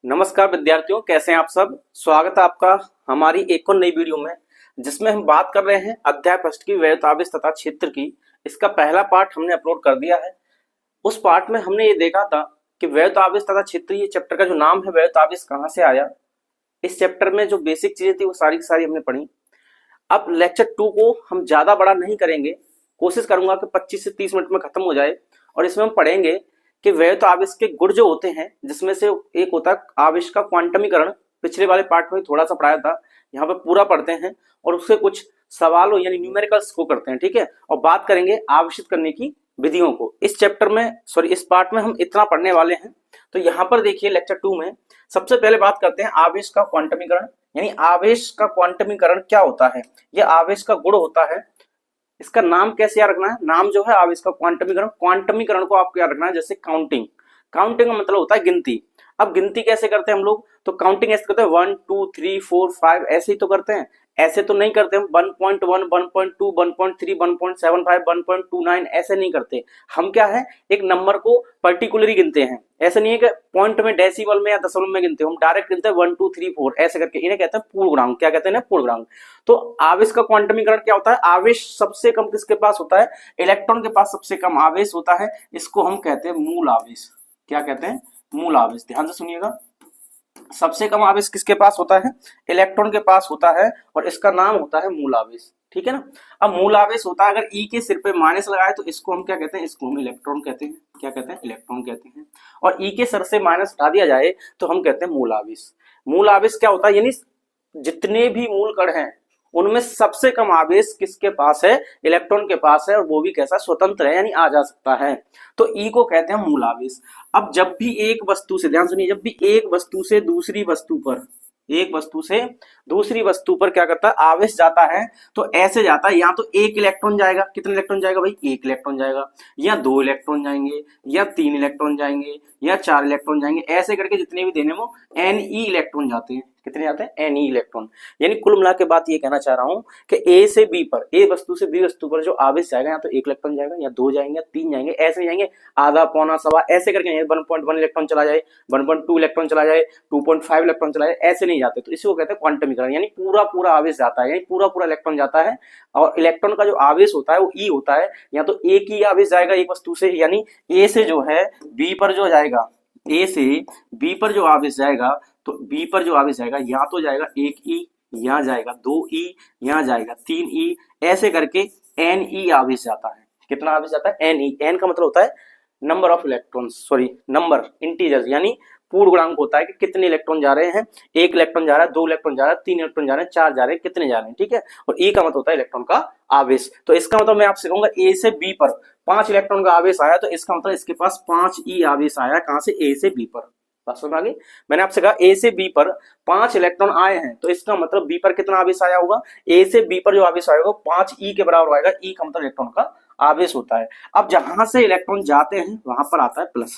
नमस्कार विद्यार्थियों, कैसे हैं आप सब। स्वागत है आपका हमारी एक और नई वीडियो में, जिसमें हम बात कर रहे हैं अध्याय फर्स्ट की व्यवतावेश तथा क्षेत्र की। इसका पहला पार्ट हमने अपलोड कर दिया है। उस पार्ट में हमने ये देखा था कि व्यवतावेश तथा क्षेत्र, ये चैप्टर का जो नाम है व्यवतावेश कहाँ से आया। इस चैप्टर में जो बेसिक चीजें थी वो सारी की सारी हमने पढ़ी। अब लेक्चर 2 को हम ज्यादा बड़ा नहीं करेंगे, कोशिश करूंगा कि 25 से 30 मिनट में खत्म हो जाए। और इसमें हम पढ़ेंगे कि वैध आवेश के गुण जो होते हैं, जिसमें से एक होता है आवेश का क्वांटमीकरण। पिछले वाले पार्ट में थोड़ा सा पढ़ाया था, यहाँ पे पूरा पढ़ते हैं और उससे कुछ सवालों यानी न्यूमेरिकल्स को करते हैं, ठीक है। और बात करेंगे आवेशित करने की विधियों को। इस चैप्टर में इस पार्ट में हम इतना पढ़ने वाले हैं। तो यहाँ पर देखिए लेक्चर 2 में सबसे पहले बात करते हैं आवेश का क्वांटमीकरण। यानी आवेश का क्वांटमीकरण क्या होता है। यह आवेश का गुण होता है। इसका नाम कैसे याद रखना है। नाम जो है आवेश का क्वांटमीकरण। क्वांटमीकरण को आपको याद रखना है जैसे काउंटिंग। काउंटिंग का मतलब होता है गिनती। अब गिनती कैसे करते हैं हम लोग, तो काउंटिंग ऐसे करते हैं 1 2 3 4 5 ऐसे ही तो करते हैं। ऐसे तो नहीं करते हम 1.1 1.2 1.3 1.75 1.29 ऐसे नहीं करते हम। क्या है, एक नंबर को पर्टिकुलरली गिनते हैं। ऐसे नहीं है कि पॉइंट में, डेसिमल में या दशमलव में गिनते हैं हम। डायरेक्ट गिनते हैं 1 2 3 4 ऐसे करके। इन्हें कहते हैं पूर्णांक। क्या कहते हैं, पूर्णांक। तो आवेश का क्वांटमीकरण क्या होता है। आवेश सबसे कम किसके पास होता है, इलेक्ट्रॉन के पास सबसे कम आवेश होता है। इसको हम कहते हैं मूल आवेश। क्या कहते हैं, मूल आवेश। ध्यान से सुनिएगा, सबसे कम आवेश किसके पास होता है, इलेक्ट्रॉन के पास होता है, और इसका नाम होता है मूल आवेश। ठीक है ना। अब मूल आवेश होता है, अगर ई के सिर पे माइनस लगाए तो इसको हम क्या कहते हैं, इसको हम इलेक्ट्रॉन कहते हैं। क्या कहते हैं, इलेक्ट्रॉन कहते हैं। और ई के सर से माइनस हटा दिया जाए तो हम कहते हैं मूल आवेश। मूल आवेश क्या होता है, यानी जितने भी मूल कण हैं उनमें सबसे कम आवेश किसके पास है, इलेक्ट्रॉन के पास है, और वो भी कैसा, स्वतंत्र है, यानी आ जा सकता है। तो ई को कहते हैं मूल आवेश। अब जब भी एक वस्तु से, ध्यान सुनिए, जब भी एक वस्तु से दूसरी वस्तु पर, एक वस्तु से दूसरी वस्तु पर क्या करता है, आवेश जाता है, तो ऐसे जाता है। या तो एक इलेक्ट्रॉन जाएगा, कितने इलेक्ट्रॉन जाएगा भाई, एक इलेक्ट्रॉन जाएगा, या 2 इलेक्ट्रॉन जाएंगे, या 3 इलेक्ट्रॉन जाएंगे, या 4 इलेक्ट्रॉन जाएंगे। ऐसे करके जितने भी देने में एन ई इलेक्ट्रॉन जाते हैं। कितने जाते हैं, एन ई इलेक्ट्रॉन। यानी कुल मिला के बात ये कहना चाह रहा हूं कि ए से बी पर, ए वस्तु से बी वस्तु पर जो आवेश जाएगा, या तो 1 इलेक्ट्रॉन जाएगा, या 2 जाएंगे, 3 जाएंगे, ऐसे जाएंगे, आधा पौना सवा ऐसे करके। 1.1 इलेक्ट्रॉन चला जाए, 1.2 इलेक्ट्रॉन चला जाए, 2.5 इलेक्ट्रॉन चला जाए, ऐसे नहीं जाते। तो इसी को कहते हैं क्वांटमीकरण। यानी पूरा पूरा आवेश जाता है, यानी पूरा पूरा इलेक्ट्रॉन जाता है। और इलेक्ट्रॉन का जो आवेश होता है वो ई होता है। या तो एक ही आवेश जाएगा एक वस्तु से, यानी ए से जो है बी पर जो जाएगा, ए से बी पर जो आवेश जाएगा, तो बी पर जो आवेश जाएगा, या तो जाएगा 1 ई, यहाँ जाएगा 2 ई, यहाँ जाएगा 3 ई, ऐसे करके एन ई आवेश जाता है। कितना आवेश जाता है, एन ई। एन का मतलब होता है number of electrons, number integers, यानी पूर्णांक होता है कि कितने इलेक्ट्रॉन जा रहे हैं। 1 इलेक्ट्रॉन जा रहा है, 2 इलेक्ट्रॉन जा रहा है, 3 इलेक्ट्रॉन जा रहे हैं, 4 जा रहे हैं, कितने जा रहे हैं। ठीक है। और ई का मतलब होता है इलेक्ट्रॉन का आवेश। तो इसका मतलब मैं आपसे कहूंगा ए से बी पर 5 इलेक्ट्रॉन का आवेश आया, तो इसका मतलब इसके पास 5 ई आवेश आया। कहां से, ए से बी पर। बात समझ आ गई। मैंने आपसे कहा ए से बी पर 5 इलेक्ट्रॉन आए हैं, तो इसका मतलब बी पर कितना आवेश आया होगा, ए से बी पर जो आवेश आएगा 5 ई के बराबर आएगा। ई का मतलब इलेक्ट्रॉन का आवेश होता है। अब जहां से इलेक्ट्रॉन जाते हैं वहां पर आता है प्लस,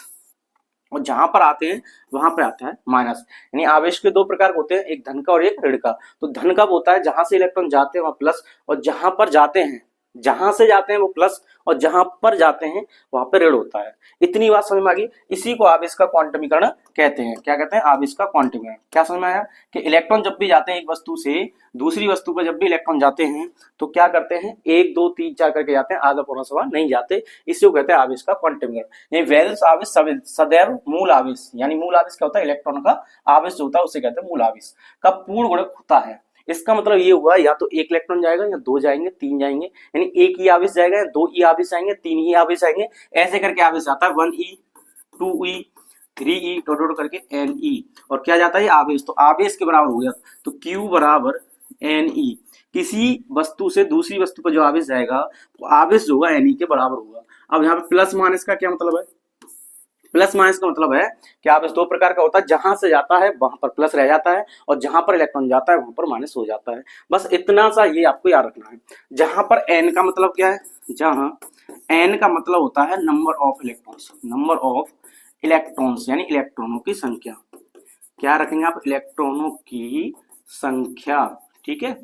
और जहां पर आते हैं वहां पर आता है माइनस। यानी आवेश के 2 प्रकार होते हैं, एक धन का और एक ऋण का। तो धन कब होता है, जहां से इलेक्ट्रॉन जाते हैं वहां प्लस, और जहां पर जाते हैं, जहां से जाते हैं वो प्लस, और जहां पर जाते हैं वहां पर ऋण होता है। इतनी बात समझ में आ गई। इसी को आवेश का क्वांटमीकरण कहते हैं। क्या कहते हैं, आवेश का क्वांटमीकरण। क्या समझ में आया कि इलेक्ट्रॉन जब भी जाते हैं एक वस्तु से दूसरी वस्तु पर, जब भी इलेक्ट्रॉन जाते हैं तो क्या करते हैं, 1 2 3 4 करके जाते हैं, आधा पौना सवा नहीं जाते। इसी को कहते हैं आवेश का क्वांटमीकरण। यानी वैलेंस आवेश सदैव मूल आवेश, यानी मूल आवेश क्या होता है, इलेक्ट्रॉन का आवेश जो होता है उसे कहते हैं मूल आवेश का पूर्ण गुणक होता है। इसका मतलब ये हुआ, या तो 1 इलेक्ट्रॉन जाएगा, या 2 जाएंगे, 3 जाएंगे, यानी 1 ही आवेश जाएगा, या 2 ही आवेश आएंगे, 3 ही आवेश आएंगे, ऐसे करके आवेश आता है 1 ई 2 ई 3 ई डॉट करके एन ई। और क्या जाता है आवेश, तो आवेश के बराबर हो गया, तो Q बराबर एन ई। किसी वस्तु से दूसरी वस्तु पर जो आवेश जाएगा तो आवेश जो होगा एन ई के बराबर होगा। अब यहाँ पे प्लस माइनस का क्या मतलब है, प्लस माइनस का मतलब है कि आवेश 2 प्रकार का होता है, जहां से जाता है वहां पर प्लस रह जाता है, और जहां पर इलेक्ट्रॉन जाता है वहां पर माइनस हो जाता है। बस इतना सा ये आपको याद रखना है। जहां पर एन का मतलब क्या है, जहां एन का मतलब होता है number of electrons, number of electrons यानी इलेक्ट्रॉनों की संख्या। क्या रखेंगे आप, इलेक्ट्रॉनों की संख्या। ठीक है।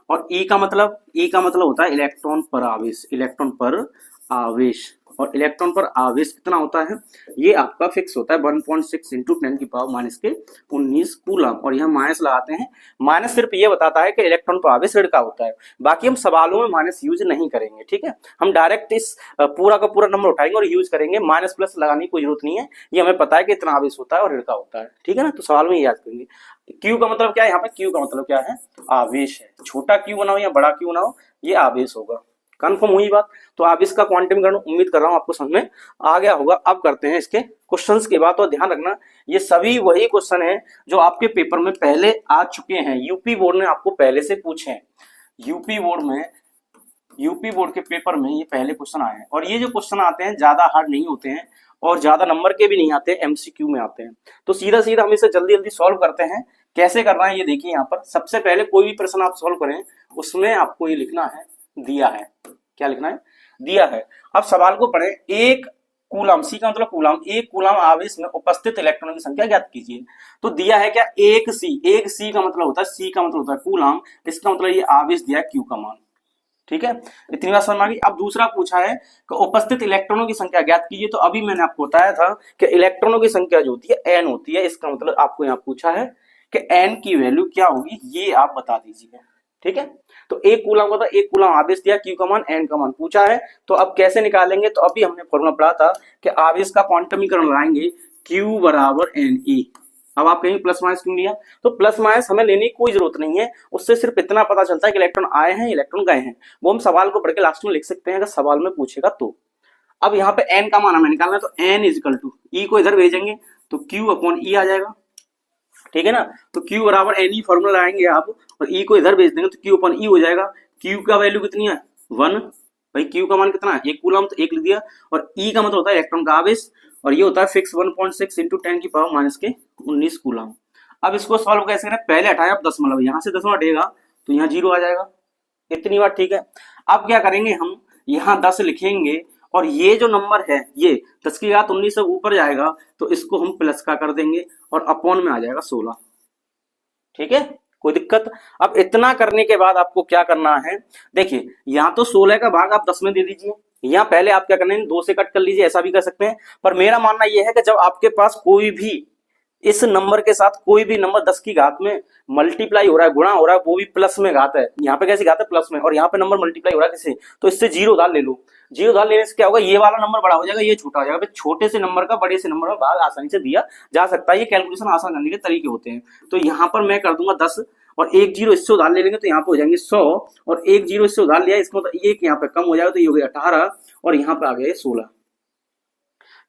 और ई का मतलब, ई का मतलब होता है इलेक्ट्रॉन पर आवेश, इलेक्ट्रॉन पर आवेश। और इलेक्ट्रॉन पर आवेश कितना होता है, ये आपका फिक्स होता है 1.6 इंटू 10 की पावर माइनस के 19 कूलम। और यहाँ माइनस लगाते हैं, माइनस सिर्फ ये बताता है कि इलेक्ट्रॉन पर आवेश ऋण का होता है, बाकी हम सवालों में माइनस यूज नहीं करेंगे। ठीक है, हम डायरेक्ट इस पूरा का पूरा नंबर उठाएंगे और यूज करेंगे, माइनस प्लस लगाने की कोई जरूरत नहीं है, ये हमें पता है कि इतना आवेश होता है और ऋण का होता है। ठीक है ना, तो सवाल में याद करेंगे। क्यू का मतलब क्या है, यहाँ पे क्यू का मतलब क्या है, आवेश है। छोटा क्यू बनाओ या बड़ा क्यू बनाओ, ये आवेश होगा। कंफर्म हुई बात। तो आवेश का क्वांटमीकरण उम्मीद कर रहा हूं आपको समझ में आ गया होगा। अब करते हैं इसके क्वेश्चंस की बात। और ध्यान रखना, ये सभी वही क्वेश्चन है जो आपके पेपर में पहले आ चुके हैं, यूपी बोर्ड ने आपको पहले से पूछे हैं। यूपी बोर्ड के पेपर में ये पहले क्वेश्चन आए हैं। और ये जो क्वेश्चन आते हैं ज्यादा हार्ड नहीं होते हैं और ज्यादा नंबर के भी नहीं आते, एमसीक्यू में आते हैं। तो सीधा सीधा हम इसे जल्दी जल्दी सॉल्व करते हैं। कैसे करना है ये देखिए। यहाँ पर सबसे पहले कोई भी प्रश्न आप सॉल्व करें, उसमें आपको ये लिखना है दिया है। क्या लिखना है, दिया है। अब सवाल को पढ़े। एक कूलम, सी का मतलब कूलम, एक कूलम आवेश में उपस्थित इलेक्ट्रॉनों की संख्या ज्ञात कीजिए। तो दिया है क्या, एक सी का मतलब होता है, सी का मतलब होता है कूलम, इसका मतलब ये आवेश दिया है क्यू का मान। ठीक है, इतनी बात समझ में आ गई। अब दूसरा पूछा है कि उपस्थित इलेक्ट्रॉनों की संख्या ज्ञात कीजिए। तो अभी मैंने आपको बताया था कि इलेक्ट्रॉनों की संख्या जो होती है एन होती है, इसका मतलब आपको यहाँ पूछा है कि एन की वैल्यू क्या होगी, ये आप बता दीजिए। ठीक है, तो एक कूलम का था, एक कूलम आवेश दिया, क्यू का मान एन का मान पूछा है। तो अब कैसे निकालेंगे, तो अभी हमने फॉर्मूला पढ़ा था कि आवेश का क्वांटमीकरण लगाएंगे क्यू बराबर एन ई। अब आप कहेंगे प्लस माइनस क्यों लिया, तो प्लस माइनस हमें लेने की कोई जरूरत नहीं है, उससे सिर्फ इतना पता चलता है कि इलेक्ट्रॉन आए हैं इलेक्ट्रॉन गए हैं, वो हम सवाल को पढ़ के लास्ट में लिख सकते हैं अगर सवाल में पूछेगा तो। अब यहाँ पे एन का मान हमें निकालना है, तो एन इजिकल टू ई को इधर भेजेंगे तो क्यू अपॉन ई आ जाएगा। ठीक है ना, तो Q बराबर एन ई फॉर्मूला लगाएंगे आप और E को इधर भेज देंगे तो Q अपन E हो जाएगा। Q का वैल्यू कितनी है 1, भाई Q का मान कितना है, एक कूलम, तो एक लिख दिया। और E का मतलब होता है इलेक्ट्रॉन का आवेश और ये होता है फिक्स 1.6 इंटू 10 की पावर माइनस के 19 कूलम। अब इसको सॉल्व कैसे करें, पहले हटाए आप दशमलव, यहाँ से दशमलव हटेगा तो यहाँ 0 आ जाएगा। इतनी बात ठीक है। अब क्या करेंगे, हम यहाँ 10 लिखेंगे और ये जो नंबर है ये 10 की घात 19 से ऊपर जाएगा तो इसको हम प्लस का कर देंगे और अपॉन में आ जाएगा 16। ठीक है, कोई दिक्कत। अब इतना करने के बाद आपको क्या करना है, देखिए यहाँ तो 16 का भाग आप 10 में दे दीजिए, यहाँ पहले आप क्या करना है 2 से कट कर लीजिए, ऐसा भी कर सकते हैं। पर मेरा मानना यह है कि जब आपके पास कोई भी इस नंबर के साथ कोई भी नंबर 10 की घात में मल्टीप्लाई हो रहा है, गुणा हो रहा है, वो भी प्लस में घात है, यहाँ पे कैसी घात है प्लस में, और यहाँ पे नंबर मल्टीप्लाई हो रहा है किससे, तो इससे 0 उधार ले लो। 0 उधार लेने से क्या होगा, ये वाला नंबर बड़ा हो जाएगा, ये छोटा हो जाएगा। छोटे से नंबर का बड़े से नंबर में भाग आसानी से दिया जा सकता है, ये कैलकुलेशन आसान करने के तरीके होते हैं। तो यहाँ पर मैं कर दूंगा 10 और एक 0 इससे उधार ले लेंगे तो यहाँ पे हो जाएंगे 100 और एक 0 इससे उधार लिया, इसको मतलब एक यहाँ पे कम हो जाएगा तो ये हो गया 18 और यहाँ पे आ गया 16।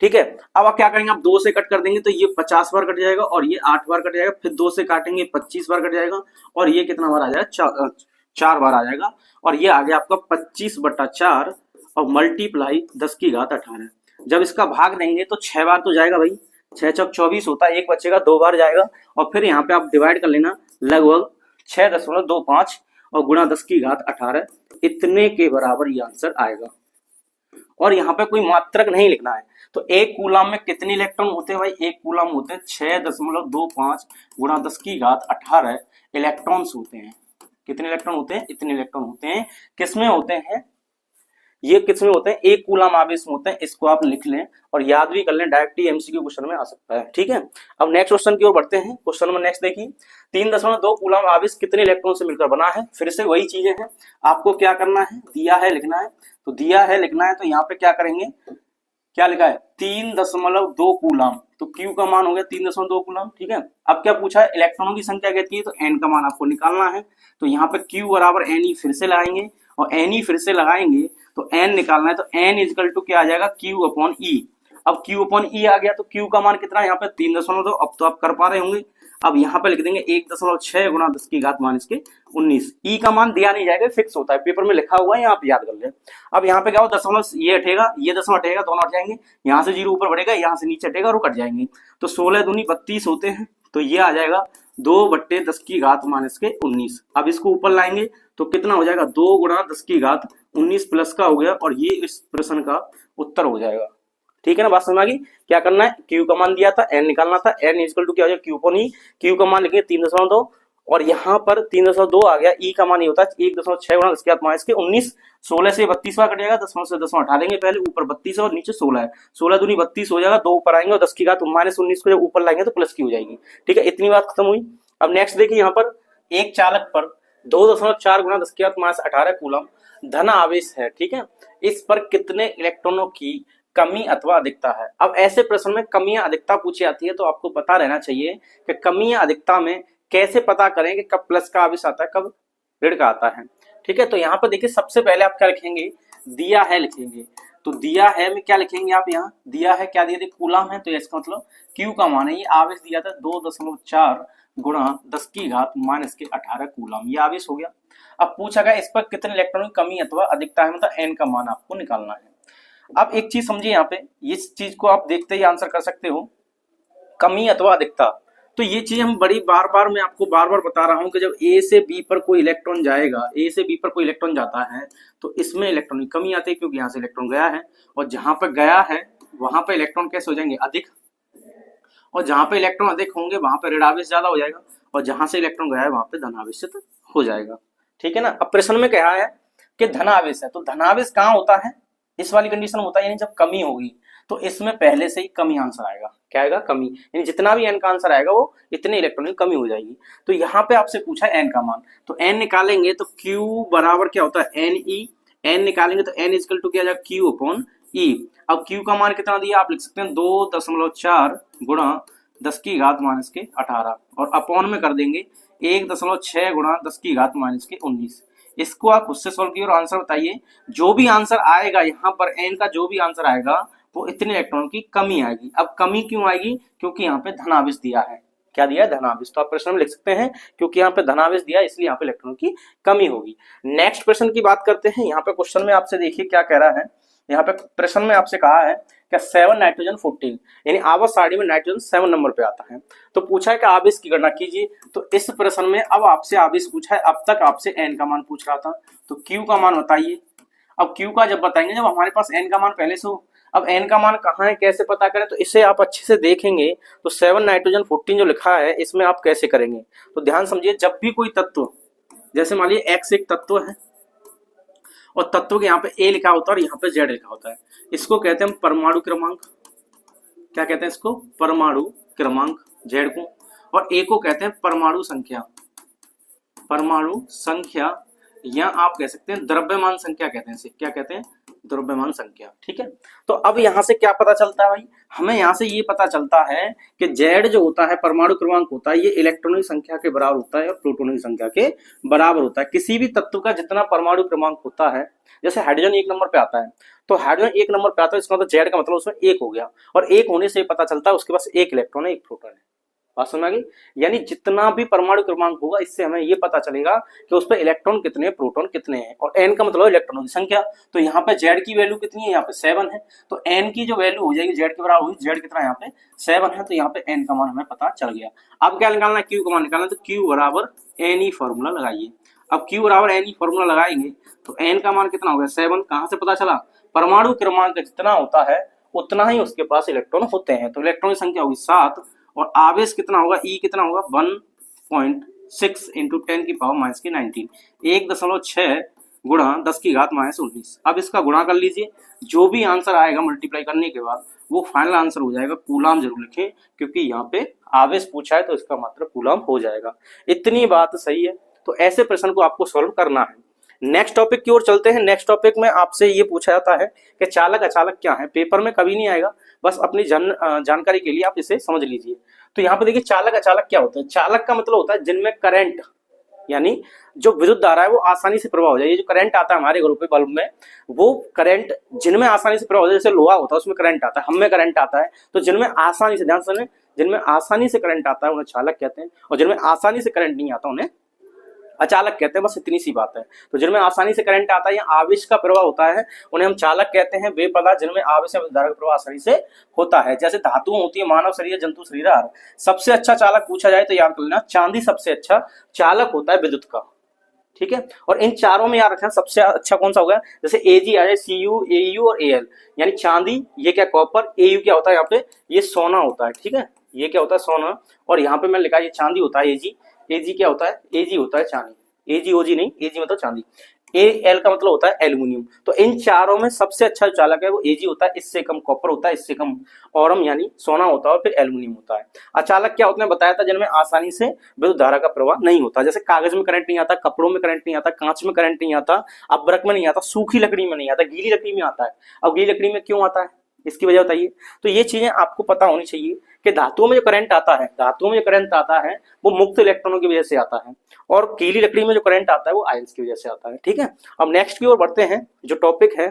ठीक है, अब आप क्या करेंगे, आप 2 से कट कर देंगे तो ये 50 बार कट जाएगा और ये 8 बार कट जाएगा, फिर 2 से काटेंगे 25 बार कट जाएगा और ये कितना बार आ जाएगा 4 बार आ जाएगा और ये आ गया आपका 25/4 और मल्टीप्लाई 10 की घात 18। जब इसका भाग देंगे तो 6 बार तो जाएगा भाई, 6 चौक 24 होता है, एक बचेगा 2 बार जाएगा और फिर यहाँ पे आप डिवाइड कर लेना लगभग 6.25 और गुणा 10 की घात 18, इतने के बराबर ये आंसर आएगा। और यहाँ पे कोई मात्रक नहीं लिखना है। तो एक कूलम में कितने इलेक्ट्रॉन होते हैं भाई, एक कूलम होते हैं 6.25 गुणा 10 की घात 18 इलेक्ट्रॉन्स होते हैं। कितने इलेक्ट्रॉन होते हैं, इतने इलेक्ट्रॉन होते हैं। किसमें होते हैं, ये किसमें होते हैं, एक कूलम आवेश में होते हैं। इसको आप लिख लें और याद भी कर लें, डायरेक्ट ही एमसीक्यू क्वेश्चन में आ सकता है। ठीक है, अब नेक्स्ट क्वेश्चन की ओर बढ़ते हैं। क्वेश्चन नंबर नेक्स्ट देखिए, 3.2 कूलम आवेश कितने इलेक्ट्रॉन से मिलकर बना है। फिर से वही चीजें हैं, आपको क्या करना है, दिया है लिखना है, तो दिया है लिखना है तो यहाँ पे क्या करेंगे, क्या लिखा है 3.2 कूलम, तो क्यू का मान हो गया 3.2 कूलम। ठीक है, अब क्या पूछा है, इलेक्ट्रॉनों की संख्या कहती है तो एन का मान आपको निकालना है। तो यहाँ पे क्यू बराबर एन ई फिर से लगाएंगे और एन ई फिर से लगाएंगे तो एन निकालना है, तो एन इजकल टू क्या आ जाएगा क्यू अपॉन ई। अब क्यू अपॉन ई आ गया तो क्यू का मान कितना है यहाँ पे 3.2, अब तो आप कर पा रहे होंगे। अब यहाँ पे लिख देंगे 1.6 गुणा 10 की घात माइनस के 19। ई का मान दिया नहीं जाएगा, फिक्स होता है, पेपर में लिखा हुआ है, आप याद कर ले। अब यहाँ पे क्या हो, दशमलव ये हटेगा, ये दशमलव हटेगा, दोनों हट जाएंगे, यहाँ से 0 ऊपर बढ़ेगा, यहाँ से नीचे हटेगा और वो कट जाएंगे। तो 16 दूनी 32 होते हैं, तो ये आ जाएगा 2/10 की घात माइनस के 19। अब इसको ऊपर लाएंगे तो कितना हो जाएगा 2 गुणा 10 की घात 19 प्लस का हो गया और ये इस प्रश्न का उत्तर हो जाएगा। ठीक है ना, बात समझ आ गई। क्या करना है, क्यू का मान दिया था, एन निकालना था, एन इक्वल टू क्या हो जाएगा क्यू अपॉन ई। क्यू का मान लिखेंगे 3.2 और यहाँ पर 3.2 आ गया, ई का मान ये होता है 1.6 गुणा 10 की घात माइनस के 19। 16 से 32वां कटेगा, 10 से 10 हटा देंगे, पहले ऊपर 32 है और नीचे 16 है, 16 दूनी 32 हो जाएगा, 2 ऊपर आएंगे और 10 की घात माइनस 19 को जब ऊपर लाएंगे तो प्लस की हो जाएगी। ठीक है, इतनी बात खत्म हुई। अब नेक्स्ट देखिए, यहाँ पर एक चालक पर 2.4 गुणा 10 की घात माइनस 18 कूलम धन आवेश है। ठीक है, इस पर कितने इलेक्ट्रॉनों की कमी अथवा अधिकता है। अब ऐसे प्रश्न में कमी या अधिकता पूछी जाती है तो आपको पता रहना चाहिए कि कमी या अधिकता में कैसे पता करें कि कब प्लस का आवेश आता है, कब ऋण का आता है। ठीक है, तो यहाँ पर देखिए सबसे पहले आप क्या लिखेंगे, दिया है लिखेंगे। तो दिया है में क्या लिखेंगे आप, यहाँ दिया है क्या दिया, कूलम है, तो इसका मतलब क्यू का मान है, ये आवेश दिया था 2.4 गुणा 10 की घात माइनस के 18 कूलम, ये आवेश हो गया। अब पूछा गया इस पर कितने इलेक्ट्रॉन की कमी अथवा अधिकता है, मतलब एन का मान आपको निकालना है। अब एक चीज समझिए, यहाँ पे इस चीज को आप देखते ही आंसर कर सकते हो, कमी अथवा अधिकता। तो ये चीज हम बड़ी बार मैं आपको बार बता रहा हूं कि जब ए से बी पर कोई इलेक्ट्रॉन जाएगा, ए से बी पर कोई इलेक्ट्रॉन जाता है तो इसमें इलेक्ट्रॉन की कमी आती है, क्योंकि यहाँ से इलेक्ट्रॉन गया है और जहां पर गया है वहां पर इलेक्ट्रॉन कैसे हो जाएंगे, अधिक, और जहां पे इलेक्ट्रॉन अधिक होंगे वहां पर ऋणावेश ज्यादा हो जाएगा, और जहां से इलेक्ट्रॉन गया है वहां पे धनावेश हो जाएगा। ठीक है ना। अब प्रश्न में कहा है कि धनावेश है, तो धनावेश कहाँ होता है, इस वाली कंडीशन में होता है, यानी जब कमी होगी तो इसमें पहले से ही कमी आंसर आएगा। क्या आएगा, कमी, यानी जितना भी एन का आंसर आएगा वो इतने इलेक्ट्रॉन की कमी हो जाएगी। तो यहाँ पे आपसे पूछा है एन का मान, तो एन निकालेंगे तो क्यू बराबर क्या होता है, एन ई, एन निकालेंगे तो एन इजकल टू क्या आ जाएगा, क्यू अपॉन ई। अब क्यू का मान कितना दिया, आप लिख सकते हैं 2.4 गुणा 10 की घात माइनस के 18 और अपॉन में कर देंगे 1.6 गुणा 10 की घात माइनस के 19। इसको आप खुद से सॉल्व कीजिए और आंसर बताइए। जो भी आंसर आएगा यहाँ पर एन का जो भी आंसर आएगा वो इतने इलेक्ट्रॉन की कमी आएगी। अब कमी क्यों आएगी, क्योंकि यहाँ पे धनावेश दिया है। क्या दिया है, धनावेश। तो आप प्रश्न में लिख सकते हैं क्योंकि यहाँ पे धनावेश दिया है इसलिए यहाँ पे इलेक्ट्रॉन की कमी होगी। नेक्स्ट प्रश्न की बात करते हैं। यहाँ पे क्वेश्चन में आपसे देखिए क्या कह रहा है, यहाँ पे प्रश्न में आपसे कहा है कि 7 नाइट्रोजन 14, यानी आवर्त सारणी में नाइट्रोजन 7 नंबर पे आता है। तो पूछा है कि आवेश की गणना कीजिए। तो इस प्रश्न में अब आपसे आवेश पूछा है, अब तक आपसे एन का मान पूछ रहा था, तो क्यू का मान बताइए। अब क्यू का जब बताएंगे जब हमारे पास एन का मान पहले से हो। अब एन का मान कहाँ है, कैसे पता करें, तो इसे आप अच्छे से देखेंगे तो 7 नाइट्रोजन 14 जो लिखा है इसमें आप कैसे करेंगे, तो ध्यान समझिए। जब भी कोई तत्व, जैसे मान लीजिए एक्स एक तत्व है और तत्व के यहाँ पे ए लिखा होता है और यहाँ पे जेड लिखा होता है, इसको कहते हैं परमाणु क्रमांक। क्या कहते हैं इसको, परमाणु क्रमांक, जेड को, और ए को कहते हैं परमाणु संख्या। परमाणु संख्या या आप कह सकते हैं द्रव्यमान संख्या कहते हैं इसे। क्या कहते हैं, द्रव्यमान संख्या। ठीक है, तो अब यहां से क्या पता चलता है भाई, हमें यहां से ये पता चलता है कि जेड जो होता है परमाणु क्रमांक होता है, ये इलेक्ट्रॉनों की संख्या के बराबर होता है और प्रोटोनों की संख्या के बराबर होता है। किसी भी तत्व का जितना परमाणु क्रमांक होता है, जैसे हाइड्रोजन 1 नंबर पे आता है, तो हाइड्रोजन 1 नंबर पे आता है, इसका मतलब जेड का मतलब उसमें 1 हो गया, और 1 होने से पता चलता है उसके पास 1 इलेक्ट्रॉन है, 1 प्रोटॉन है। बात समझ आ गई। यानी जितना भी परमाणु क्रमांक होगा इससे हमें ये पता चलेगा कि उस पर इलेक्ट्रॉन कितने, प्रोटॉन कितने हैं, और एन का मतलब इलेक्ट्रॉनों की संख्या। तो यहाँ पे जेड की वैल्यू कितनी है, यहाँ पे 7 है, तो एन की जो वैल्यू हो जाएगी जेड के बराबर होगी। जेड कितना है, यहाँ पे 7 है, तो यहाँ पे एन का मान हमें पता चल गया। अब क्या निकालना है, क्यू का मान निकालना है, तो क्यू बराबर एन ई फॉर्मूला लगाइए। अब क्यू बराबर एन ई फॉर्मूला लगाएंगे तो एन का मान कितना हो गया, 7। कहाँ से पता चला, परमाणु क्रमांक जितना होता है उतना ही उसके पास इलेक्ट्रॉन होते हैं, तो इलेक्ट्रॉन की संख्या होगी 7, और आवेश कितना होगा, ई कितना होगा 1.6 इंटू 10 की पावर माइनस की 19, 1.6 गुणा 10 की घात माइनस 19। अब इसका गुणा कर लीजिए, जो भी आंसर आएगा मल्टीप्लाई करने के बाद वो फाइनल आंसर हो जाएगा। कूलाम जरूर लिखें क्योंकि यहाँ पे आवेश पूछा है तो इसका मात्रा कूलाम हो जाएगा। इतनी बात सही है, तो ऐसे प्रश्न को आपको सॉल्व करना है। नेक्स्ट टॉपिक की ओर चलते हैं। नेक्स्ट टॉपिक में आपसे ये पूछा जाता है कि चालक अचालक क्या है। पेपर में कभी नहीं आएगा, बस अपनी जानकारी के लिए आप इसे समझ लीजिए। तो यहाँ पे देखिए चालक अचालक क्या होता है। चालक का मतलब होता है जिनमें करंट, यानी जो विद्युत धारा है वो आसानी से प्रवाह हो जाए। ये जो करंट आता है हमारे घरों पे बल्ब में, वो करंट जिनमें आसानी से प्रवाह हो जाए, जैसे लोहा होता है उसमें करंट आता है, हम में करंट आता है, तो जिनमें आसानी से, ध्यान सुने, जिनमें आसानी से करंट आता है उन्हें चालक कहते हैं, और जिनमें आसानी से करंट नहीं आता उन्हें अचालक कहते हैं। बस इतनी सी बात है। तो जिनमें आसानी से करंट आता है या आवेश का प्रवाह होता है उन्हें हम चालक कहते हैं। वे पदार्थ जिनमें आवेश या विद्युत का प्रवाह आसानी से होता है, जैसे धातुएं होती है, मानव शरीर, जंतु शरीर। सबसे अच्छा चालक पूछा जाए तो याद कर लेना, चांदी सबसे अच्छा चालक होता है विद्युत का। ठीक है, और इन चारों में याद रखना सबसे अच्छा कौन सा होगा, जैसे एजी आ जाए, सीयू, एयू और एल, यानी चांदी, ये क्या कॉपर, एयू क्या होता है यहाँ पे, ये सोना होता है। ठीक है, ये क्या होता है, सोना, और यहाँ पे मैंने लिखा ये चांदी होता है एजी, एजी क्या होता है, एजी होता है चांदी, एजी ओजी नहीं, एजी मतलब चांदी। एल का मतलब होता है एल्यूमिनियम। तो इन चारों में सबसे अच्छा जो चालक है वो एजी होता है, इससे कम कॉपर होता है, इससे कम औरम यानी सोना होता है, और फिर एल्यूमिनियम होता है। अचालक क्या होता है बताया था, जिनमें आसानी से विद्युत धारा का प्रवाह नहीं होता, जैसे कागज में करंट नहीं आता, कपड़ों में करंट नहीं आता, कांच में करंट नहीं आता, अब्रक में नहीं आता, सूखी लकड़ी में नहीं आता, गीली लकड़ी में आता है। अब गीली लकड़ी में क्यों आता है, इसकी वजह बताइए। तो ये चीजें आपको पता होनी चाहिए कि धातुओं में जो करंट आता है, धातुओं में जो करंट आता है वो मुक्त इलेक्ट्रॉनों की वजह से आता है, और गीली लकड़ी में जो करंट आता है वो आयंस की वजह से आता है। ठीक है, अब नेक्स्ट की ओर बढ़ते हैं, जो टॉपिक है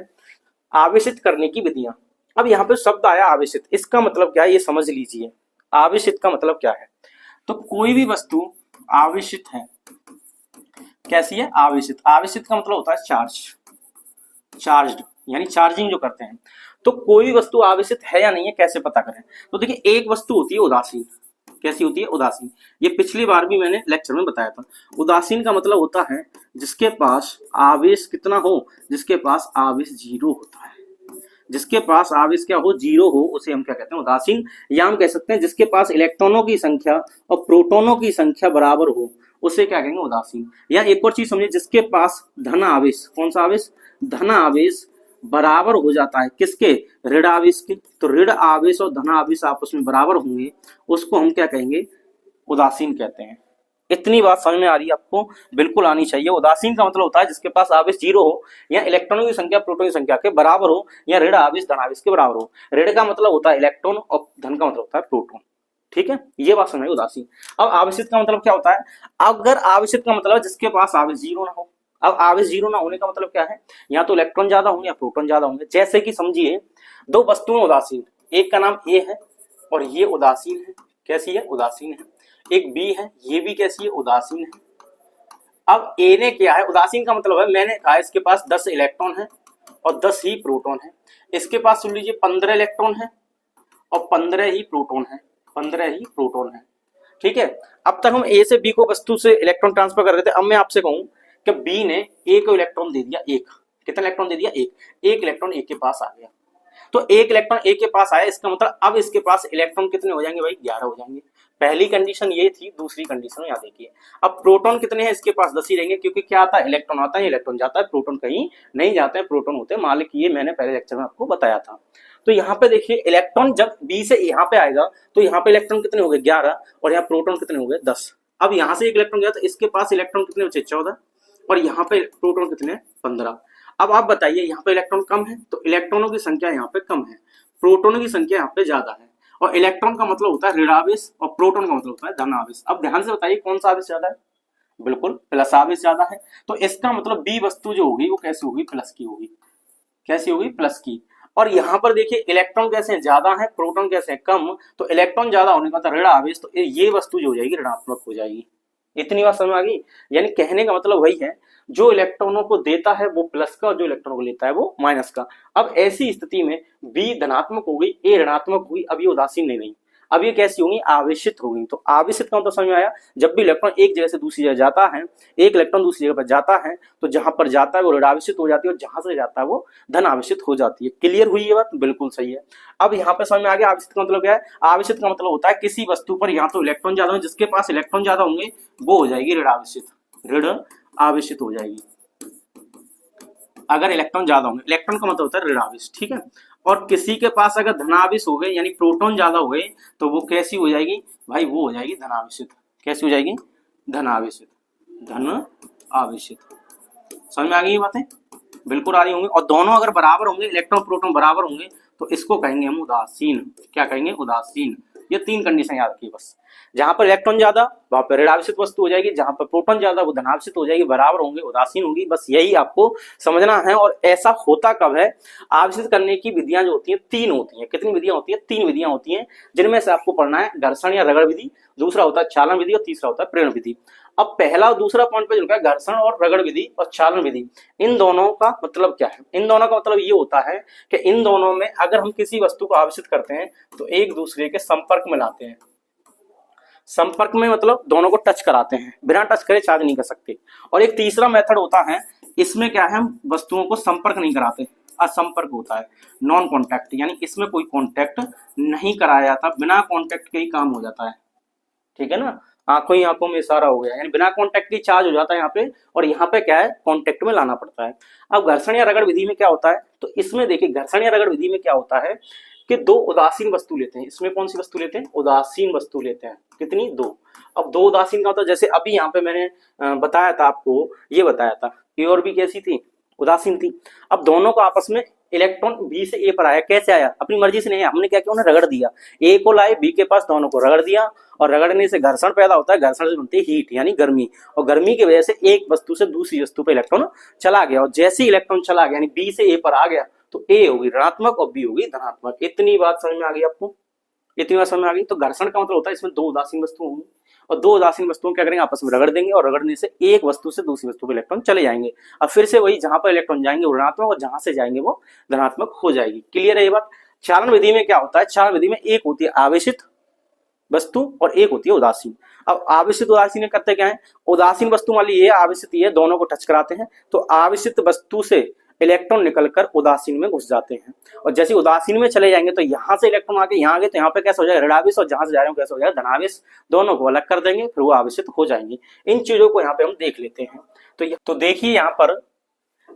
आवेशित करने की विधियां। अब यहाँ पे शब्द आया आवेशित, इसका मतलब क्या है ये समझ लीजिए। आवेशित का मतलब क्या है, तो कोई भी वस्तु आवेशित है, कैसी है, आवेशित। आवेशित का मतलब होता है चार्ज, चार्ज्ड यानी चार्जिंग जो करते हैं। तो कोई भी वस्तु आवेशित है या नहीं है कैसे पता करें, तो देखिए एक वस्तु होती है उदासीन, कैसी होती है, उदासीन। ये पिछली बार भी मैंने लेक्चर में बताया था। उदासीन का मतलब होता है जिसके पास आवेश कितना हो, जिसके पास आवेश जीरो होता है, जिसके पास आवेश क्या हो, जीरो हो, उसे हम क्या कहते हैं, उदासीन। या हम कह सकते हैं जिसके पास इलेक्ट्रॉनों की संख्या और प्रोटोनों की संख्या बराबर हो, उसे क्या कहेंगे, उदासीन। या एक और चीज समझिए, जिसके पास धन आवेश, कौन सा आवेश, धन आवेश बराबर हो जाता है किसके, ऋण आवेश के। तो ऋण आवेश और धन आवेश आपस में बराबर होंगे, उसको हम क्या कहेंगे, उदासीन कहते हैं। इतनी बात समझ में आ रही है आपको, बिल्कुल आनी चाहिए। उदासीन का मतलब होता है जिसके पास आवेश जीरो हो, या इलेक्ट्रॉनों की संख्या प्रोटॉन की संख्या के बराबर हो, या ऋण आवेश धन आवेश के बराबर हो। ऋण का मतलब होता है इलेक्ट्रॉन और धन का मतलब होता है प्रोटॉन। ठीक है, ये बात समझ उदासीन। अब आवेशित का मतलब क्या होता है, अगर आवेशित का मतलब जिसके पास आवेश जीरो ना हो। अब आवेश जीरो ना होने का मतलब क्या है, या तो इलेक्ट्रॉन ज्यादा होंगे या प्रोटॉन ज्यादा होंगे। जैसे कि समझिए दो वस्तुएं उदासीन, एक का नाम ए है और ये उदासीन है, कैसी है, उदासीन है। एक बी है, ये भी कैसी है, उदासीन है। अब ए ने क्या है, उदासीन का मतलब है, मैंने कहा इसके पास 10 इलेक्ट्रॉन है और 10 ही प्रोटॉन है। इसके पास सुन लीजिए 15 इलेक्ट्रॉन है और 15 ही प्रोटॉन है, 15 ही प्रोटॉन है। ठीक है, अब तक हम ए से बी को वस्तु से इलेक्ट्रॉन ट्रांसफर कर रहे थे। अब मैं आपसे कहूं कि बी ने ए को इलेक्ट्रॉन दे दिया, एक, कितना इलेक्ट्रॉन दे दिया, एक इलेक्ट्रॉन ए के पास आ गया। तो एक इलेक्ट्रॉन ए के पास आया, इसका मतलब अब इसके पास इलेक्ट्रॉन कितने हो जाएंगे भाई, 11 हो जाएंगे। पहली कंडीशन ये थी, दूसरी कंडीशन याद देखिए। अब प्रोटॉन कितने हैं, इसके पास 10 ही रहेंगे, क्योंकि क्या आता है, इलेक्ट्रॉन आता है, इलेक्ट्रॉन जाता है, प्रोटॉन कहीं नहीं जाते हैं, प्रोटॉन होते हैं मालिक। ये मैंने पहले लेक्चर में आपको बताया था। तो यहाँ पे देखिए इलेक्ट्रॉन जब बी से यहाँ पे आएगा तो यहाँ पे इलेक्ट्रॉन कितने हो गए, 11, और यहाँ प्रोटॉन कितने हो गए, 10। अब यहाँ से एक इलेक्ट्रॉन गया तो इसके पास इलेक्ट्रॉन कितने बचे, 14, और यहाँ पे प्रोटॉन कितने, 15। अब आप बताइए यहाँ पे इलेक्ट्रॉन कम है तो इलेक्ट्रॉनों की संख्या यहाँ पे कम है, प्रोटोनों की संख्या यहाँ पे ज्यादा है। और इलेक्ट्रॉन का मतलब होता है ऋण आवेश और प्रोटॉन का मतलब होता है धन आवेश। अब ध्यान से बताइए कौन सा आवेश ज्यादा है, बिल्कुल प्लस आवेश ज्यादा है। तो इसका मतलब बी वस्तु जो होगी वो कैसी होगी, प्लस की होगी, कैसी होगी, प्लस की। और यहाँ पर देखिए इलेक्ट्रॉन कैसे हैं, ज्यादा है, प्रोटॉन कैसे हैं, कम। तो इलेक्ट्रॉन ज्यादा होने का ऋण आवेश, तो ये वस्तु जो हो जाएगी ऋणात्मक हो जाएगी। इतनी बात समझ आ गई, यानी कहने का मतलब वही है, जो इलेक्ट्रॉनों को देता है वो प्लस का और जो इलेक्ट्रॉनों को लेता है वो माइनस का। अब ऐसी स्थिति में बी धनात्मक हो गई, ए ऋणात्मक हुई, अब ये उदासीन नहीं रही, अब ये कैसी होंगी, आवेशित होगी। तो आवेशित का मतलब समझ में आया, जब भी इलेक्ट्रॉन एक जगह से दूसरी जगह जाता है, एक इलेक्ट्रॉन दूसरी जगह पर जाता है, तो जहां पर जाता है वो ऋण आवेशित हो जाती है और जहां से जाता है वो धन आवेशित हो जाती है। क्लियर हुई ये बात, बिल्कुल सही है। अब यहाँ पे समझ में आ गया आवेशित का मतलब क्या है। आवेशित का मतलब होता है किसी वस्तु पर या तो इलेक्ट्रॉन ज्यादा हो, जिसके पास इलेक्ट्रॉन ज्यादा होंगे वो हो जाएगी ऋण आवेशित, ऋण आवेशित हो जाएगी अगर इलेक्ट्रॉन ज्यादा होंगे। इलेक्ट्रॉन का मतलब होता है ऋण आवेश, ठीक है। और किसी के पास अगर धनावेश हो गए यानी प्रोटॉन ज्यादा हो गए तो वो कैसी हो जाएगी भाई, वो हो जाएगी धनावेशित। कैसी हो जाएगी, धनावेशित, धन आवेशित। समझ में आ गई ये बातें, बिल्कुल आ रही होंगी। और दोनों अगर बराबर होंगे, इलेक्ट्रॉन प्रोटॉन बराबर होंगे, तो इसको कहेंगे हम उदासीन। क्या कहेंगे, उदासीन। ये तीन कंडीशन याद रखिए बस। जहां पर इलेक्ट्रॉन ज्यादा वहां पर ऋण आवेशित वस्तु हो जाएगी, जहां पर प्रोटॉन ज्यादा वो धनावेशित हो जाएगी, बराबर होंगे उदासीन होंगी। बस यही आपको समझना है। और ऐसा होता कब है, आवेशित करने की विधियां जो होती हैं तीन होती हैं। कितनी विधियां होती हैं, तीन विधियां होती हैं, जिनमें से आपको पढ़ना है घर्षण या रगड़ विधि, दूसरा होता है चालन विधि और तीसरा होता है प्रेरण विधि। अब पहला और दूसरा पॉइंट पे जो है घर्षण और रगड़ विधि और चालन विधि, इन दोनों का मतलब क्या है। इन दोनों का मतलब ये होता है कि इन दोनों में अगर हम किसी वस्तु को आवेशित करते हैं तो एक दूसरे के संपर्क में लाते हैं। संपर्क में मतलब दोनों को टच कराते हैं, बिना टच करे चार्ज नहीं कर सकते। और एक तीसरा मेथड होता है, इसमें क्या है, हम वस्तुओं को संपर्क नहीं कराते, असंपर्क होता है, नॉन कॉन्टैक्ट, यानी इसमें कोई कॉन्टैक्ट नहीं कराया जाता, बिना कॉन्टैक्ट के ही काम हो जाता है, ठीक है ना। आंखों ही आंखों में इशारा हो गया, यानी बिना कांटेक्ट के चार्ज हो जाता है यहाँ पे, और यहाँ पे क्या है, कांटेक्ट में लाना पड़ता है। अब घर्षण या रगड़ विधि में क्या होता है, तो इसमें देखिए घर्षण या रगड़ विधि में क्या होता है कि दो उदासीन वस्तु लेते हैं। इसमें कौन सी वस्तु लेते हैं, उदासीन वस्तु लेते हैं। कितनी, दो। अब दो उदासीन का होता है, जैसे अभी यहाँ पे मैंने बताया था आपको, ये बताया था ए और बी कैसी थी, उदासीन थी। अब दोनों को आपस में इलेक्ट्रॉन बी से ए पर आया, कैसे आया, अपनी मर्जी से नहीं आया, हमने क्या किया, उन्हें रगड़ दिया। ए को लाए बी के पास, दोनों को रगड़ दिया, और रगड़ने से घर्षण पैदा होता है, घर्षण से बनती है हीट यानी गर्मी, और गर्मी की वजह से एक वस्तु से दूसरी वस्तु पर इलेक्ट्रॉन चला गया, और जैसे इलेक्ट्रॉन चला गया यानी बी से ए पर आ गया, तो ए होगी ऋणात्मक और बी होगी धनात्मक। इतनी बात समझ में आ गई आपको, इतनी बात समझ में आ गई। तो घर्षण का मतलब होता है इसमें दो उदासीन वस्तु होंगी, और दो उदासीन वस्तुओं क्या करेंगे, आपस में रगड़ देंगे, और रगड़ने से एक वस्तु से दूसरी वस्तु पर इलेक्ट्रॉन चले जाएंगे। अब फिर से वही, जहां पर इलेक्ट्रॉन जाएंगे वो ऋणात्मक, और जहां से जाएंगे वो धनात्मक हो जाएगी। क्लियर है ये बात। चालन विधि में क्या होता है, चालन विधि में एक होती है आवेशित वस्तु और एक होती है उदासीन। अब आवेशित उदासीन करते क्या है, उदासीन वस्तु मान लीजिए आवेशित ये, दोनों को टच कराते हैं, तो आवेशित वस्तु से इलेक्ट्रॉन निकलकर उदासीन में घुस जाते हैं, और जैसे उदासीन में चले जाएंगे तो यहां से इलेक्ट्रॉन आके यहाँ आ गए, तो यहाँ पे कैसा हो जाएगा, ऋणावेश, और जहां से जा रहे हो कैसा हो जाएगा, धनावेश। दोनों को अलग कर देंगे, फिर वो आवेशित हो जाएंगे। इन चीजों को यहाँ पे हम देख लेते हैं। तो देखिए यहाँ पर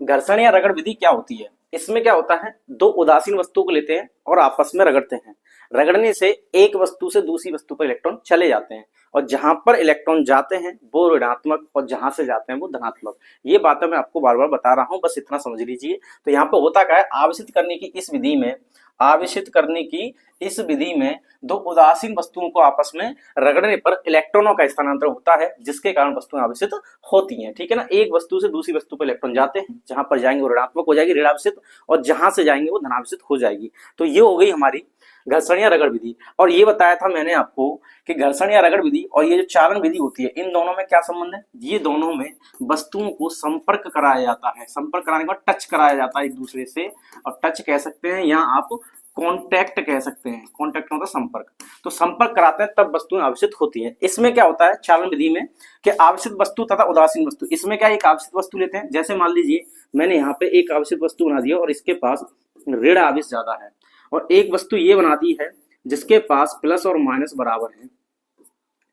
घर्षण या रगड़ विधि क्या होती है। इसमें क्या होता है, दो उदासीन वस्तुओं को लेते हैं और आपस में रगड़ते हैं। रगड़ने से एक वस्तु से दूसरी वस्तु पर इलेक्ट्रॉन चले जाते हैं, और जहां पर इलेक्ट्रॉन जाते हैं वो ऋणात्मक, और जहां से जाते हैं वो धनात्मक। ये बातें मैं आपको बार बार बता रहा हूं, बस इतना समझ लीजिए। तो यहाँ पर होता क्या है, आवेशित करने की इस विधि में, आवेशित करने की इस विधि में दो उदासीन वस्तुओं को आपस में रगड़ने पर इलेक्ट्रॉनों का स्थानांतरण होता है, जिसके कारण वस्तुएं आवेशित होती हैं। ठीक है ना, एक वस्तु से दूसरी वस्तु पर इलेक्ट्रॉन जाते हैं, जहां पर जाएंगे वो ऋणात्मक हो जाएगी, ऋणावेशित, और जहां से जाएंगे वो धनावेशित हो जाएगी। तो ये हो गई हमारी घर्षण या रगड़ विधि। और ये बताया था मैंने आपको कि घर्षण या रगड़ विधि और ये जो चालन विधि होती है, इन दोनों में क्या संबंध है, ये दोनों में वस्तुओं को संपर्क कराया जाता है। संपर्क कराने के बाद टच कराया जाता है एक दूसरे से, और टच कह सकते हैं या आप कॉन्टैक्ट कह सकते हैं। कॉन्टैक्ट मतलब संपर्क, तो संपर्क कराते हैं तब वस्तुएं आवेशित होती हैं। इसमें क्या होता है चालन विधि में कि आवेशित वस्तु तथा उदासीन वस्तु, इसमें क्या एक आवेशित वस्तु लेते हैं, जैसे मान लीजिए मैंने यहाँ पे एक आवेशित वस्तु बना दिया और इसके पास ऋण आवेश ज्यादा है, और एक वस्तु ये बना दी है जिसके पास प्लस और माइनस बराबर है।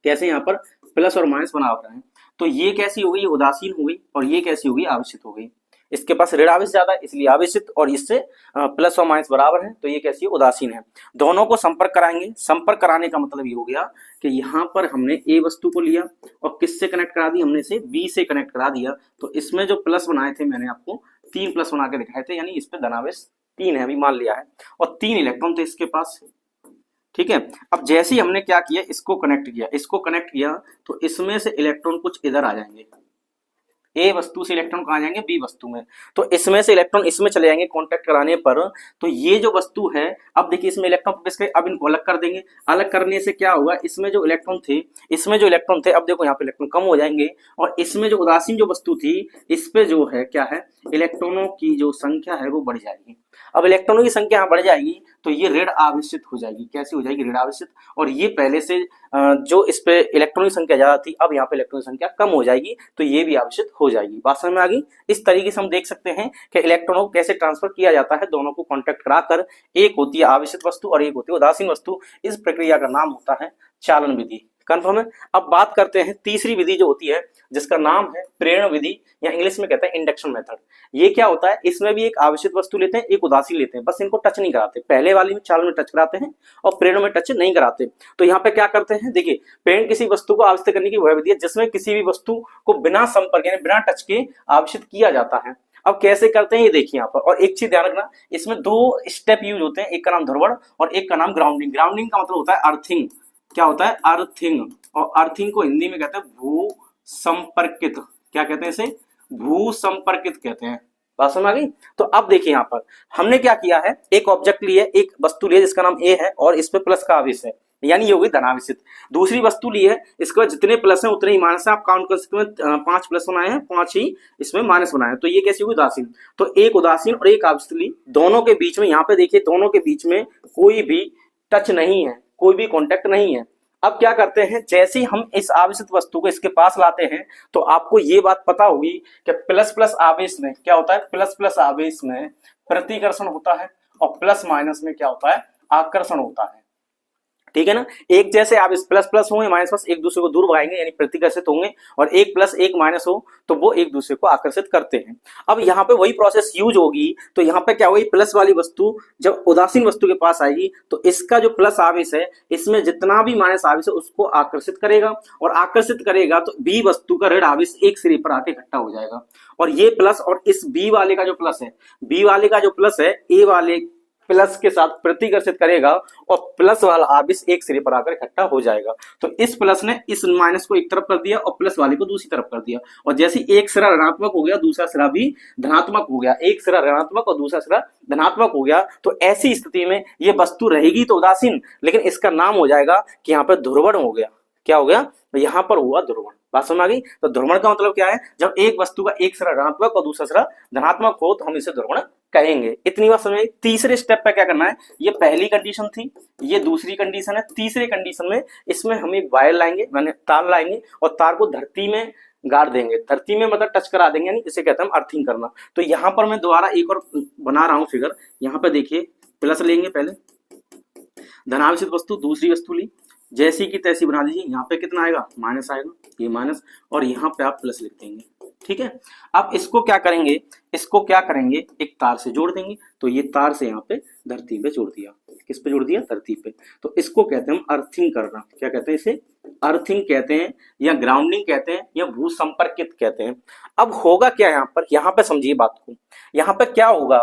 कैसे, यहाँ पर प्लस और माइनस बराबर है, तो ये कैसी हो गई, उदासीन हो गई, और ये कैसी हो गई, आवेशित हो गई। इसके पास ऋण आवेश ज्यादा है इसलिए आवेशित, और इससे प्लस और माइनस बराबर है तो ये कैसी है, उदासीन है। दोनों को संपर्क कराएंगे। संपर्क कराने का मतलब ये हो गया कि यहाँ पर हमने ए वस्तु को लिया और किससे कनेक्ट करा दी, हमने इसे बी से कनेक्ट करा दिया। तो इसमें जो प्लस बनाए थे मैंने आपको 3 प्लस बना के दिखाए थे, यानी इस पे धनावेश 3 है, अभी मान लिया है, और 3 इलेक्ट्रॉन थे इसके पास। ठीक है, अब जैसे ही हमने क्या किया, इसको कनेक्ट किया, तो इसमें से इलेक्ट्रॉन कुछ इधर आ जाएंगे, ए वस्तु से इलेक्ट्रॉन कहाँ जाएंगे, बी वस्तु में, तो इसमें से इलेक्ट्रॉन इसमें चले जाएंगे कॉन्टैक्ट कराने पर। तो ये जो वस्तु है, अब देखिए इसमें इलेक्ट्रॉन प्रवेश करे, अब इनको अलग कर देंगे। अलग करने से क्या होगा, इसमें जो इलेक्ट्रॉन थे अब देखो यहाँ पे इलेक्ट्रॉन कम हो जाएंगे, और इसमें जो उदासीन जो वस्तु थी इस पे जो है क्या है, इलेक्ट्रॉनों की जो संख्या है वो बढ़ जाएगी। अब इलेक्ट्रॉनों की संख्या यहाँ बढ़ जाएगी तो ये ऋण आवेशित हो जाएगी। कैसी हो जाएगी, ऋण आवेशित। और ये पहले से जो इस पे इलेक्ट्रॉन की संख्या ज्यादा थी, अब यहाँ पे इलेक्ट्रॉन की संख्या कम हो जाएगी, तो ये भी आवेशित हो जाएगी। बात समझ में आ गई। इस तरीके से हम देख सकते हैं कि इलेक्ट्रॉनों को कैसे ट्रांसफर किया जाता है, दोनों को कॉन्टैक्ट कराकर। एक होती है आवेशित वस्तु और एक होती है उदासीन वस्तु। इस प्रक्रिया का नाम होता है चालन विधि। कन्फर्म है। अब बात करते हैं तीसरी विधि जो होती है, जिसका नाम है प्रेरण विधि, या इंग्लिश में कहते हैं इंडक्शन मेथड। ये क्या होता है, इसमें भी एक आवेशित वस्तु लेते हैं, एक उदासीन लेते हैं, बस इनको टच नहीं कराते। पहले वाली में चालन में टच कराते हैं और प्रेरण में टच नहीं कराते। तो यहाँ पे क्या करते हैं, देखिए प्रेरण किसी वस्तु को आवेशित करने की वह विधि है जिसमें किसी भी वस्तु को बिना संपर्क यानी बिना टच के आवेशित किया जाता है। अब कैसे करते हैं ये देखिए यहाँ पर। और एक चीज ध्यान रखना, इसमें 2 स्टेप यूज होते हैं, एक का नाम ध्रुवण और एक का नाम ग्राउंडिंग। ग्राउंडिंग का मतलब होता है अर्थिंग। क्या होता है, अर्थिंग। और अर्थिंग को हिंदी में कहते हैं भू संपर्कित। क्या कहते हैं इसे, भू संपर्कित कहते हैं। बात समझ आ गई। तो अब देखिए यहाँ पर हमने क्या किया है, एक ऑब्जेक्ट लिए, एक वस्तु ली है जिसका नाम ए है और इस पे प्लस का आवेश है, यानी ये होगी धनावेशित। दूसरी वस्तु ली है, इसके बाद जितने प्लस हैं उतने ही माइनस है। आप काउंट कर सकते हैं, 5 प्लस बनाए हैं, 5 ही इसमें माइनस बनाए हैं, तो ये कैसी होगी, उदासीन। तो एक उदासीन और एक आवेशित ली, दोनों के बीच में, यहाँ पे देखिए दोनों के बीच में कोई भी टच नहीं है, कोई भी कॉन्टेक्ट नहीं है। अब क्या करते हैं, जैसे ही हम इस आवेशित वस्तु को इसके पास लाते हैं तो आपको ये बात पता होगी कि प्लस प्लस आवेश में क्या होता है, प्लस प्लस आवेश में प्रतिकर्षण होता है और प्लस माइनस में क्या होता है, आकर्षण होता है। ठीक है ना। एक जैसे आप इस प्लस प्लस होंगे माइनस प्लस एक दूसरे को दूर भगाएंगे यानी प्रतिकर्षित होंगे, और एक प्लस एक माइनस हो तो वो एक दूसरे को आकर्षित करते हैं। अब यहाँ पे वही प्रोसेस यूज होगी, तो यहाँ पे क्या होगी, प्लस वाली वस्तु जब उदासीन वस्तु के पास आएगी तो इसका जो प्लस आवेश है इसमें जितना भी माइनस आवेश है उसको आकर्षित करेगा, और आकर्षित करेगा तो बी वस्तु का ऋण आवेश एक सिरे पर आके इकट्ठा हो जाएगा, और ये प्लस और इस बी वाले का जो प्लस है, बी वाले का जो प्लस है ए वाले प्लस के साथ प्रतिकर्षित करेगा और प्लस वाला आवेश एक सिरे पर आकर इकट्ठा हो जाएगा। तो इस प्लस ने इस माइनस को एक तरफ कर दिया और प्लस वाले को दूसरी तरफ कर दिया, और जैसे एक सिरा ऋणात्मक हो गया दूसरा सिरा भी धनात्मक हो गया, एक सिरा ऋणात्मक और दूसरा सिरा धनात्मक हो गया, तो ऐसी स्थिति में ये वस्तु रहेगी तो उदासीन, लेकिन इसका नाम हो जाएगा कि यहाँ पर ध्रुवण हो गया। क्या हो गया, तो यहाँ पर हुआ ध्रुवण। बात समझ आ गई। तो ध्रुवण का मतलब क्या है, जब एक वस्तु का एक सिरा ऋणात्मक और दूसरा सिरा धनात्मक हो तो हम इसे ध्रुवण कहेंगे। इतनी बात समझ। तीसरे स्टेप पे क्या करना है, ये पहली कंडीशन थी, ये दूसरी कंडीशन है। तीसरे कंडीशन में इसमें हम एक वायर लाएंगे, माने तार लाएंगे और तार को धरती में गाड़ देंगे, धरती में मतलब टच करा देंगे, यानी इसे कहते हैं अर्थिंग करना। तो यहाँ पर मैं दोबारा एक और बना रहा हूं फिगर। यहाँ पे देखिए प्लस लेंगे, पहले धनावेशित वस्तु दूसरी वस्तु ली, जैसी की तैसी बना दीजिए। यहाँ पे कितना आएगा, माइनस आएगा, ये माइनस, और यहाँ पे आप प्लस लिख देंगे। ठीक है। अब इसको क्या करेंगे, इसको क्या करेंगे, एक तार से जोड़ देंगे। तो ये तार से यहाँ पे धरती पे जोड़ दिया। किस पे जोड़ दिया, धरती पे। तो इसको कहते हैं हम अर्थिंग करना। क्या कहते हैं इसे, अर्थिंग कहते हैं, या ग्राउंडिंग कहते हैं, या भू संपर्कित कहते हैं। अब होगा क्या यहाँ पे समझिए बात को। यहाँ पे क्या होगा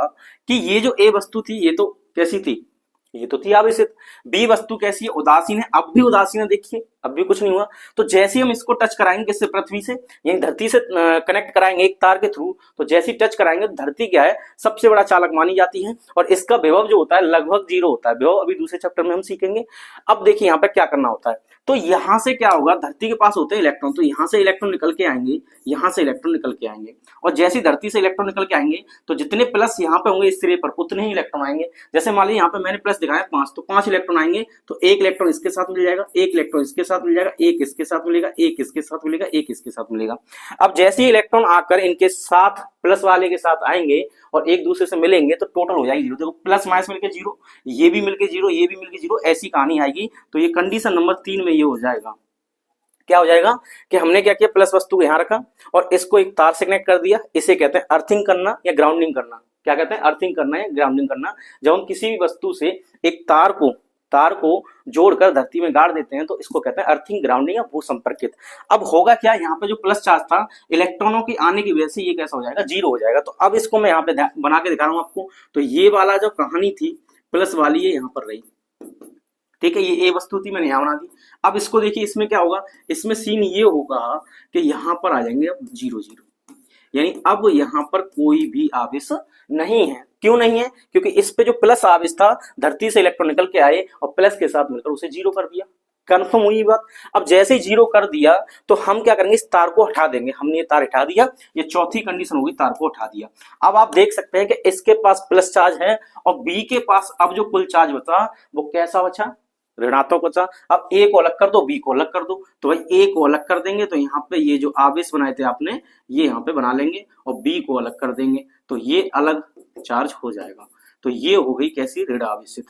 कि ये जो ए वस्तु थी ये तो कैसी थी, ये तो थी आवेशित। बी वस्तु कैसी है, उदासीन है। अब भी उदासीन है, देखिए अब भी कुछ नहीं हुआ। तो जैसे हम इसको टच कराएंगे किससे, पृथ्वी से, यानी धरती से कनेक्ट कराएंगे एक तार के थ्रू, तो जैसे टच कराएंगे धरती क्या है, सबसे बड़ा चालक मानी जाती है, और इसका विभव जो होता है लगभग 0 होता है। विभव अभी दूसरे चैप्टर में हम सीखेंगे। अब देखिए यहाँ पे क्या करना होता है। तो यहां से क्या होगा, धरती के पास होते हैं इलेक्ट्रॉन, तो यहां से इलेक्ट्रॉन निकल के आएंगे, यहां से इलेक्ट्रॉन निकल के आएंगे, और जैसे धरती से इलेक्ट्रॉन निकल के आएंगे तो जितने प्लस यहाँ पे होंगे इस सिरे पर उतने ही इलेक्ट्रॉन आएंगे। जैसे मान लीजिए यहाँ पे मैंने प्लस दिखाया 5, तो 5 इलेक्ट्रॉन आएंगे, तो एक इलेक्ट्रॉन इसके साथ मिल जाएगा, एक इलेक्ट्रॉन इसके साथ मिल जाएगा, एक इसके साथ मिलेगा, एक इसके साथ मिलेगा, एक इसके साथ मिलेगा। अब जैसे ही इलेक्ट्रॉन आकर इनके साथ प्लस वाले के साथ आएंगे और एक दूसरे से मिलेंगे तो टोटल हो जाएगी 0। देखो प्लस माइनस मिलके 0, ये भी मिलके 0, ये भी मिलके 0, ऐसी कहानी आएगी। तो ये कंडीशन नंबर 3 में ये हो जाएगा। क्या हो जाएगा कि हमने क्या किया, प्लस वस्तु को यहां रखा और इसको एक तार से कनेक्ट कर दिया। इसे कहते हैं अर्थिंग करना या ग्राउंडिंग करना। क्या कहते हैं, अर्थिंग करना या ग्राउंडिंग करना। जब हम किसी भी वस्तु से एक तार को जोड़कर धरती में गाड़ देते हैं तो इसको कहते हैं अर्थिंग, ग्राउंडिंग या भू संपर्कित। अब होगा क्या, यहाँ पे जो प्लस चार्ज था इलेक्ट्रॉनों की आने की वजह से ये कैसा हो जाएगा, 0 हो जाएगा। तो अब इसको मैं यहाँ पे बना के दिखा रहा हूं आपको। तो ये वाला जो कहानी थी प्लस वाली, ये यहाँ पर रही। ठीक है, ये ए वस्तु थी, मैंने यहाँ बना दी। अब इसको देखिए, इसमें क्या होगा, इसमें सीन ये होगा कि यहाँ पर आ जाएंगे अब 0 0, यानी अब यहाँ पर कोई भी आवेश नहीं है। क्यों नहीं है, क्योंकि इस पे जो प्लस आवेश था धरती से इलेक्ट्रॉन निकल के आए और प्लस के साथ मिलकर उसे 0 कर दिया। कंफर्म हुई बात। अब जैसे ही 0 कर दिया तो हम क्या करेंगे, इस तार को हटा देंगे। हमने ये तार हटा दिया, ये चौथी कंडीशन होगी, तार को हटा दिया। अब आप देख सकते हैं कि इसके पास प्लस चार्ज है और बी के पास अब जो कुल चार्ज बचा वो कैसा बचा, ऋणात्मक बचा। अब ए को अलग कर दो, बी को अलग कर दो। तो भाई ए को अलग कर देंगे तो यहाँ पे ये जो आवेश बनाए थे आपने ये यहाँ पे बना लेंगे, और बी को अलग कर देंगे तो ये अलग चार्ज हो जाएगा। तो ये हो गई कैसी, ऋण आवेशित।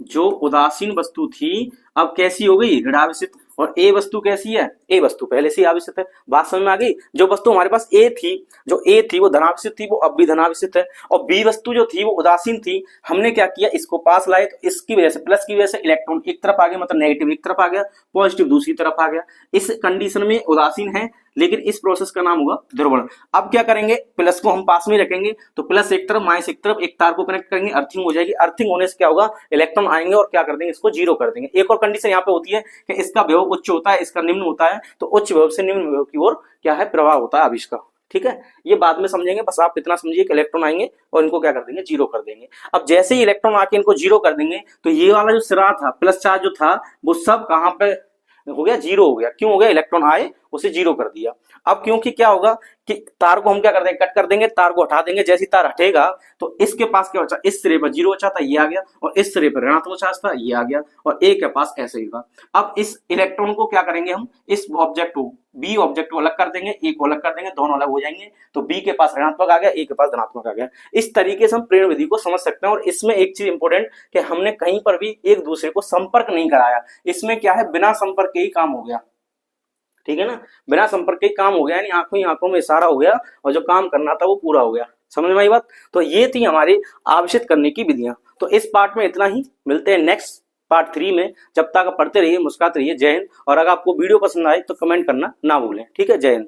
जो उदासीन वस्तु थी अब कैसी हो गई, ऋण आवेशित। और ए वस्तु कैसी है, ए वस्तु पहले से ही आवेशित है। बात समझ में आ गई। जो वस्तु हमारे पास ए थी वो धनावेशित थी, वो अब भी धनावेशित है। और बी वस्तु जो थी वो उदासीन थी। हमने क्या किया, इसको पास लाए तो इसकी वजह से, प्लस की वजह से इलेक्ट्रॉन एक तरफ आ गया, मतलब नेगेटिव एक तरफ आ गया, पॉजिटिव दूसरी तरफ आ गया। इस कंडीशन में उदासीन है, लेकिन इस प्रोसेस का नाम होगा ध्रुवण। अब क्या करेंगे, प्लस को हम पास में रखेंगे, तो प्लस एक तरफ माइनस एक तरफ, एक तार को कनेक्ट करेंगे, अर्थिंग हो जाएगी। अर्थिंग होने से क्या होगा, इलेक्ट्रॉन आएंगे और क्या कर देंगे, इसको 0 कर देंगे। एक और कंडीशन यहाँ पे होती है कि इसका विभव उच्च होता है, इसका निम्न होता है। तो उच्च विभव से निम्न विभव की ओर क्या है, प्रवाह होता है आवेश का। ठीक है, ये बाद में समझेंगे, बस आप इतना समझिए कि इलेक्ट्रॉन आएंगे और इनको क्या कर देंगे, 0 कर देंगे। अब जैसे ही इलेक्ट्रॉन आके इनको 0 कर देंगे तो ये वाला जो सिरा था, प्लस चार्ज जो था, वो सब कहां पे हो गया, 0 हो गया। क्यों हो गया, इलेक्ट्रॉन आए उसे 0 कर दिया। अब क्योंकि क्या होगा कि तार को हम क्या कर देंगे, कट कर देंगे, तार को हटा देंगे। जैसी तार हटेगा तो इसके पास क्या बचा, इस सिरे पर 0 बचा था, ये आ गया, और इस सिरे पर ऋणात्मक चार्ज था, ये आ गया, और ए के पास ऐसे ही था। अब इस इलेक्ट्रॉन को क्या करेंगे हम, इस ऑब्जेक्ट को, बी ऑब्जेक्ट को अलग कर देंगे, ए को अलग कर देंगे, दोनों अलग हो जाएंगे, तो बी के पास ऋणात्मक आ गया, ए के पास धनात्मक आ गया। इस तरीके से हम प्रेरण विधि को समझ सकते हैं। और इसमें एक चीज इंपॉर्टेंट कि हमने कहीं पर भी एक दूसरे को संपर्क नहीं कराया। इसमें क्या है, बिना संपर्क के ही काम हो गया, ठीक है ना, बिना संपर्क के ही काम हो गया, यानी आंखों ही आंखों में इशारा हो गया और जो काम करना था वो पूरा हो गया। समझ में आई बात? तो ये थी हमारी आवेशित करने की विधियां। तो इस पार्ट में इतना ही, मिलते हैं नेक्स्ट पार्ट 3 में। जब तक आप पढ़ते रहिए, मुस्कुराते रहिए। जय हिंद। और अगर आपको वीडियो पसंद आए तो कमेंट करना ना भूलें। ठीक है, जय हिंद।